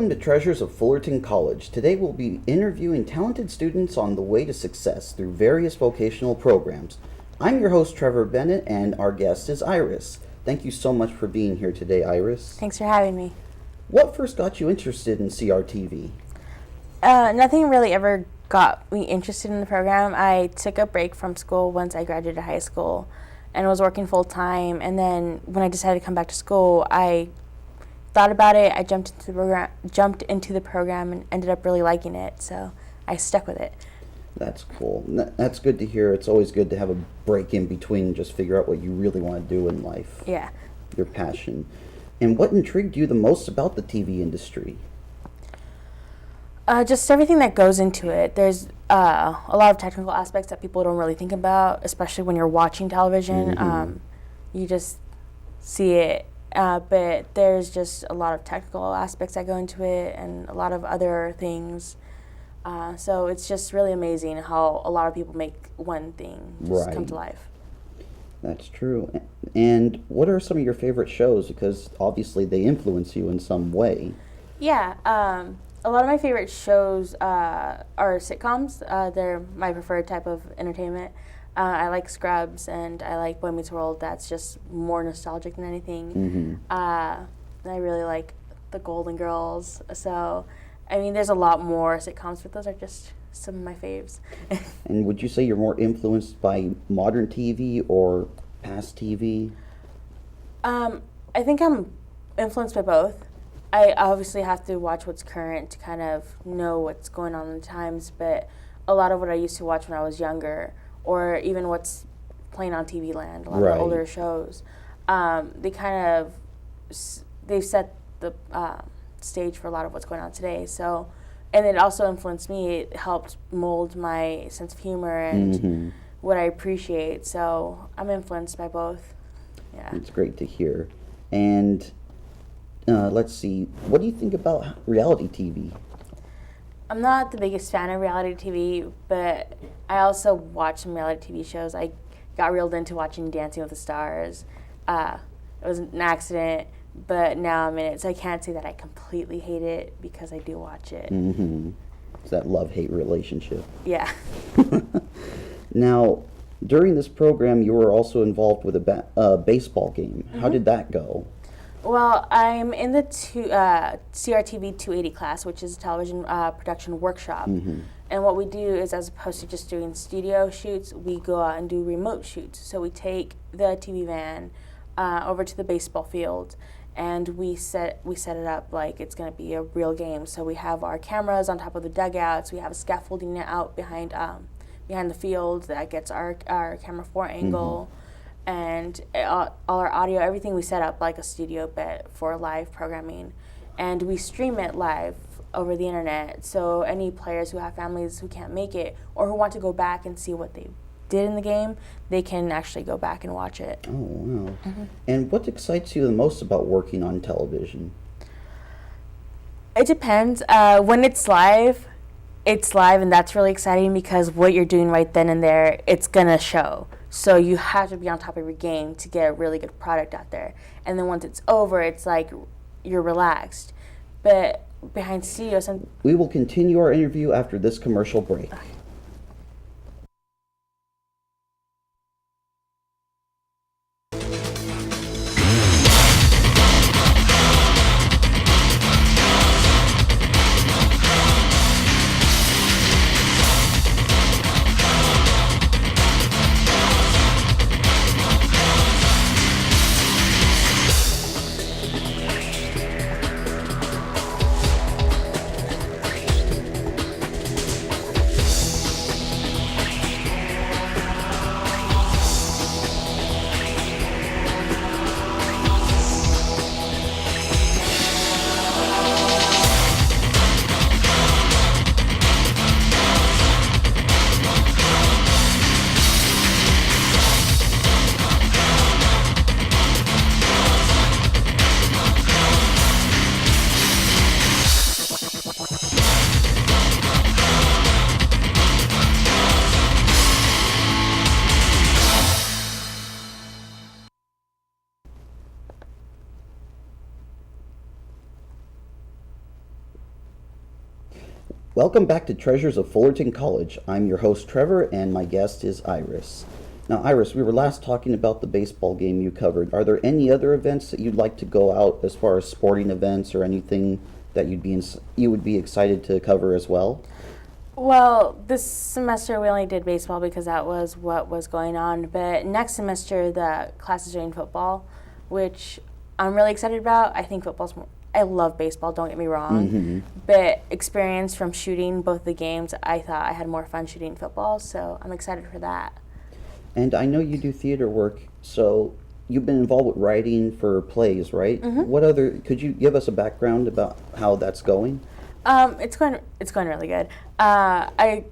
Welcome to Treasures of Fullerton College. Today we'll be interviewing talented students on the way to success through various vocational programs. I'm your host, Trevor Bennett, and our guest is Iris. Thank you so much for being here today, Iris. Thanks for having me. What first got you interested in CRTV? Nothing really ever got me interested in the program. I took a break from school once I graduated high school and was working full time. And then when I decided to come back to school, I thought about it. I jumped into the program and ended up really liking it. So I stuck with it. That's cool. That's good to hear. It's always good to have a break in between and just figure out what you really want to do in life. Yeah. Your passion. And what intrigued you the most about the TV industry? Just everything that goes into it. There's a lot of technical aspects that people don't really think about, especially when you're watching television. Mm-hmm. You just see it, but there's just a lot of technical aspects that go into it and a lot of other things. So it's just really amazing how a lot of people make one thing just come to life. That's true. And what are some of your favorite shows? Because obviously they influence you in some way. Yeah, a lot of my favorite shows are sitcoms. They're my preferred type of entertainment. I like Scrubs and I like Boy Meets World. That's just more nostalgic than anything. Mm-hmm. I really like The Golden Girls. So, I mean, there's a lot more sitcoms, but those are just some of my faves. And would you say you're more influenced by modern TV or past TV? I think I'm influenced by both. I obviously have to watch what's current to kind of know what's going on in the times, but a lot of what I used to watch when I was younger, or even what's playing on TV Land, a lot of the older shows, they kind of, they've set the stage for a lot of what's going on today. So, and it also influenced me. It helped mold my sense of humor and what I appreciate. So I'm influenced by both. Yeah. It's great to hear. And let's see, what do you think about reality TV? I'm not the biggest fan of reality TV, but I also watch some reality TV shows. I got reeled into watching Dancing with the Stars. It was an accident, but now I'm in it, so I can't say that I completely hate it because I do watch it. Mm-hmm. It's that love-hate relationship. Yeah. Now, during this program, you were also involved with a baseball game. How did that go? Well, I'm in the CRTV 280 class, which is a television production workshop. And what we do is, as opposed to just doing studio shoots, we go out and do remote shoots. So we take the TV van over to the baseball field, and we set it up like it's going to be a real game. So we have our cameras on top of the dugouts. We have a scaffolding out behind the field that gets our camera 4 angle. And all our audio, everything we set up like a studio bit for live programming. And we stream it live over the internet, so any players who have families who can't make it or who want to go back and see what they did in the game, they can actually go back and watch it. Oh, wow. And what excites you the most about working on television? It depends. When it's live, and that's really exciting because what you're doing right then and there, it's going to show. So you have to be on top of your game to get a really good product out there. And then once it's over, it's like you're relaxed. But behind studios... We will continue our interview after this commercial break. Welcome back to Treasures of Fullerton College. I'm your host, Trevor, and my guest is Iris. Now, Iris, we were last talking about the baseball game you covered. Are there any other events that you'd like to go out as far as sporting events or anything that you would be excited to cover as well? Well, this semester we only did baseball because that was what was going on. But next semester the class is doing football, which I'm really excited about. I think football's more. I love baseball, don't get me wrong. But experience from shooting both the games, I thought I had more fun shooting football, so I'm excited for that. And I know you do theater work, so you've been involved with writing for plays, right? Could you give us a background about how that's going? It's going really good. I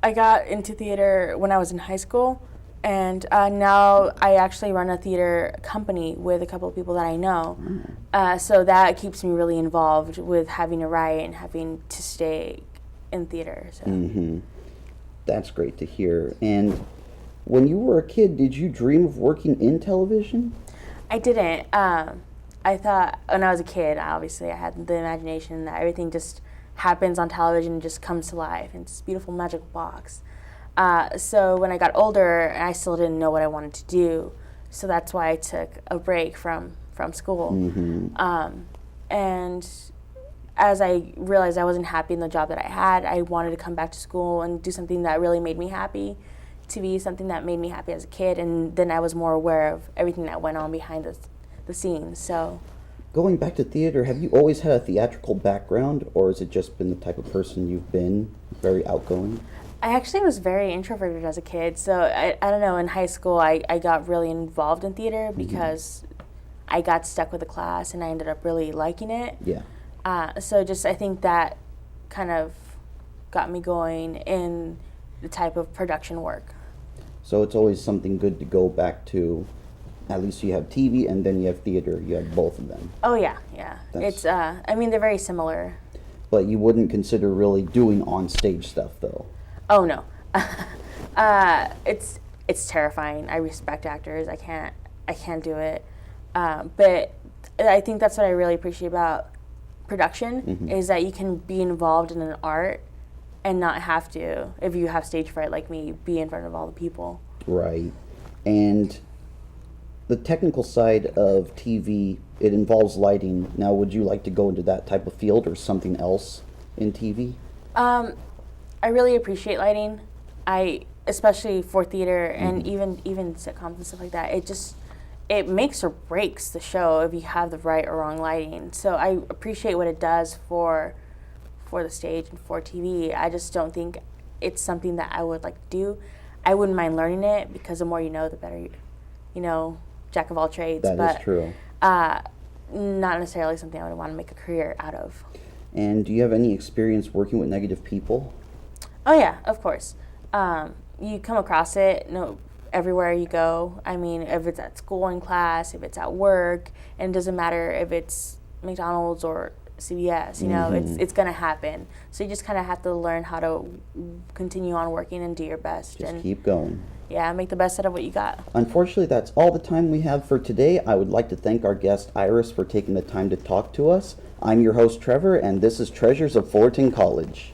got into theater when I was in high school, and now I actually run a theater company with a couple of people that I know. So that keeps me really involved with having to write and having to stay in theater. So. That's great to hear. And when you were a kid, did you dream of working in television? I didn't. I thought when I was a kid, obviously I had the imagination that everything just happens on television and just comes to life. And it's this beautiful magical box. So when I got older, I still didn't know what I wanted to do. So that's why I took a break from school. And as I realized I wasn't happy in the job that I had, I wanted to come back to school and do something that really made me happy, to be something that made me happy as a kid. And then I was more aware of everything that went on behind the scenes. So. Going back to theater, have you always had a theatrical background, or has it just been the type of person you've been, very outgoing? I actually was very introverted as a kid, so I don't know, in high school I got really involved in theater because I got stuck with the class and I ended up really liking it. Yeah. So just I think that kind of got me going in the type of production work. So it's always something good to go back to. At least you have TV and then you have theater. You have both of them. Oh yeah. It's I mean they're very similar. But you wouldn't consider really doing on-stage stuff, though. Oh no. It's terrifying. I respect actors. I can't do it. But I think that's what I really appreciate about production is that you can be involved in an art and not have to, if you have stage fright like me, be in front of all the people. Right. And the technical side of TV, it involves lighting. Now, would you like to go into that type of field or something else in TV? I really appreciate lighting. Especially for theater and even sitcoms and stuff like that. It makes or breaks the show if you have the right or wrong lighting. So I appreciate what it does for the stage and for TV. I just don't think it's something that I would like to do. I wouldn't mind learning it because the more you know, the better you know, jack of all trades. That is true. Not necessarily something I would want to make a career out of. And do you have any experience working with negative people? Oh yeah, of course. You come across it everywhere you go. I mean, if it's at school in class, if it's at work, and it doesn't matter if it's McDonald's or CVS, you know, it's going to happen. So you just kind of have to learn how to continue on working and do your best. Just keep going. Yeah, make the best out of what you got. Unfortunately, that's all the time we have for today. I would like to thank our guest, Iris, for taking the time to talk to us. I'm your host, Trevor, and this is Treasures of Fullerton College.